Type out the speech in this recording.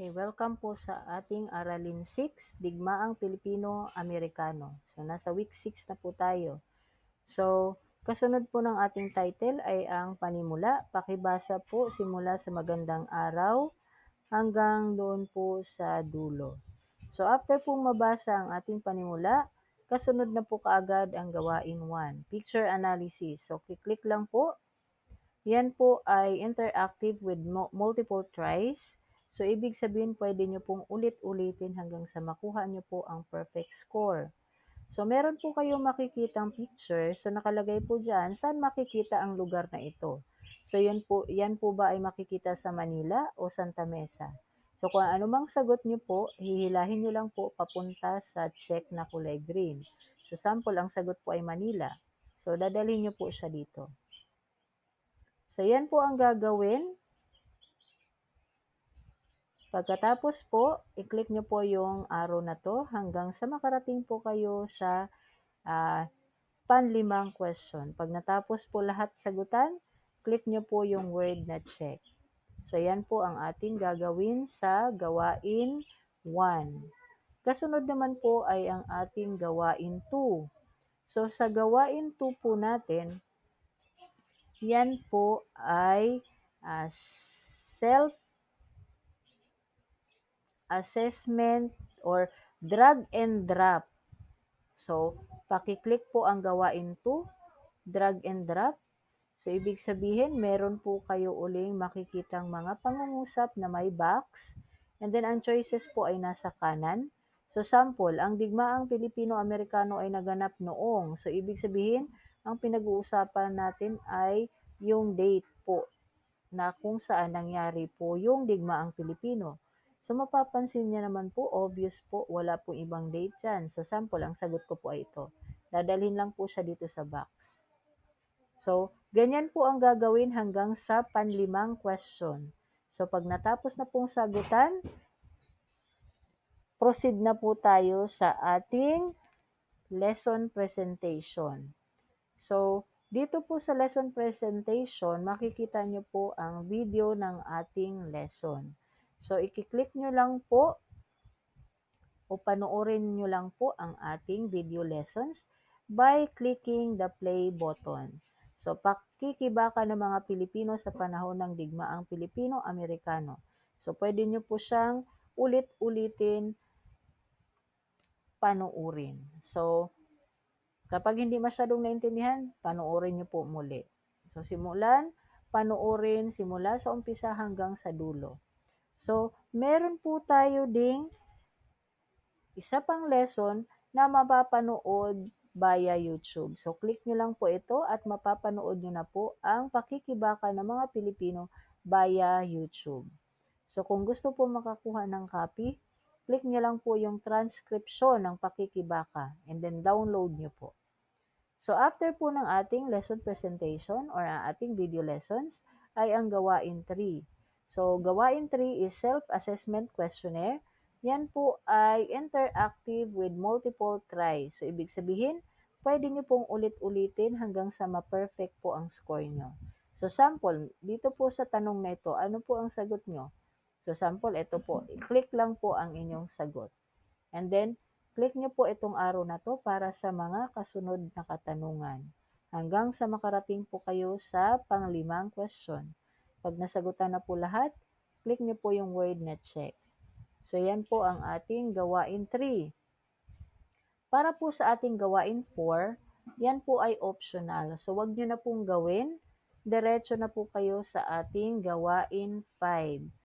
Okay, welcome po sa ating Aralin 6, Digmaang Pilipino-Amerikano. So, nasa week 6 na po tayo. So, kasunod po ng ating title ay ang panimula. Pakibasa po simula sa magandang araw hanggang doon po sa dulo. So, after pong mabasa ang ating panimula, kasunod na po kaagad ang gawain 1, picture analysis. So, click lang po. Yan po ay interactive with multiple tries. So, ibig sabihin, pwede nyo pong ulit-ulitin hanggang sa makuha nyo po ang perfect score. So, meron po kayong makikitang picture. So, nakalagay po dyan, saan makikita ang lugar na ito? So, yan po ba ay makikita sa Manila o Santa Mesa? So, kung anumang sagot nyo po, hihilahin nyo lang po papunta sa check na kulay green. So, sample, ang sagot po ay Manila. So, dadalhin nyo po siya dito. So, yan po ang gagawin. Pagkatapos po, i-click nyo po yung arrow na to hanggang sa makarating po kayo sa panlimang question. Pag natapos po lahat sagutan, click nyo po yung word na check. So, yan po ang ating gagawin sa gawain 1. Kasunod naman po ay ang ating gawain 2. So, sa gawain 2 po natin, yan po ay self-assessment or drag and drop. So, pakiclick po ang gawain 2, drag and drop. So, ibig sabihin, meron po kayo uling makikitang mga pangungusap na may box. And then, ang choices po ay nasa kanan. So, sample, ang digmaang Pilipino-Amerikano ay naganap noong. So, ibig sabihin, ang pinag-uusapan natin ay yung date po na kung saan nangyari po yung digmaang Pilipino. So, mapapansin niya naman po, obvious po, wala po ibang date dyan. So, sample, ang sagot ko po ay ito. Dadalhin lang po siya dito sa box. So, ganyan po ang gagawin hanggang sa panlimang question. So, pag natapos na pong sagutan, proceed na po tayo sa ating lesson presentation. So, dito po sa lesson presentation, makikita nyo po ang video ng ating lesson. So, i-click nyo lang po o panoorin nyo lang po ang ating video lessons by clicking the play button. So, pakikibaka ng mga Pilipino sa panahon ng digmaang Pilipino-Amerikano. So, pwede nyo po siyang ulit-ulitin panoorin. So, kapag hindi masyadong naintindihan, panoorin nyo po muli. So, panoorin simula sa umpisa hanggang sa dulo. So, meron po tayo ding isa pang lesson na mapapanood via YouTube. So, click nyo lang po ito at mapapanood nyo na po ang pakikibaka ng mga Pilipino via YouTube. So, kung gusto po makakuha ng copy, click nyo lang po yung transcription ng pakikibaka and then download nyo po. So, after po ng ating lesson presentation or ating video lessons ay ang gawain 3. So, gawain 3 is self-assessment questionnaire. Yan po ay interactive with multiple tries. So, ibig sabihin, pwede nyo pong ulit-ulitin hanggang sa ma-perfect po ang score nyo. So, sample, dito po sa tanong na ito, ano po ang sagot nyo? So, sample, ito po. I-click lang po ang inyong sagot. And then, click nyo po itong arrow na to para sa mga kasunod na katanungan. Hanggang sa makarating po kayo sa panglimang question. Pag nasagutan na po lahat, click nyo po yung word na check. So, yan po ang ating gawain 3. Para po sa ating gawain 4, yan po ay optional. So, wag nyo na pong gawin. Diretso na po kayo sa ating gawain 5.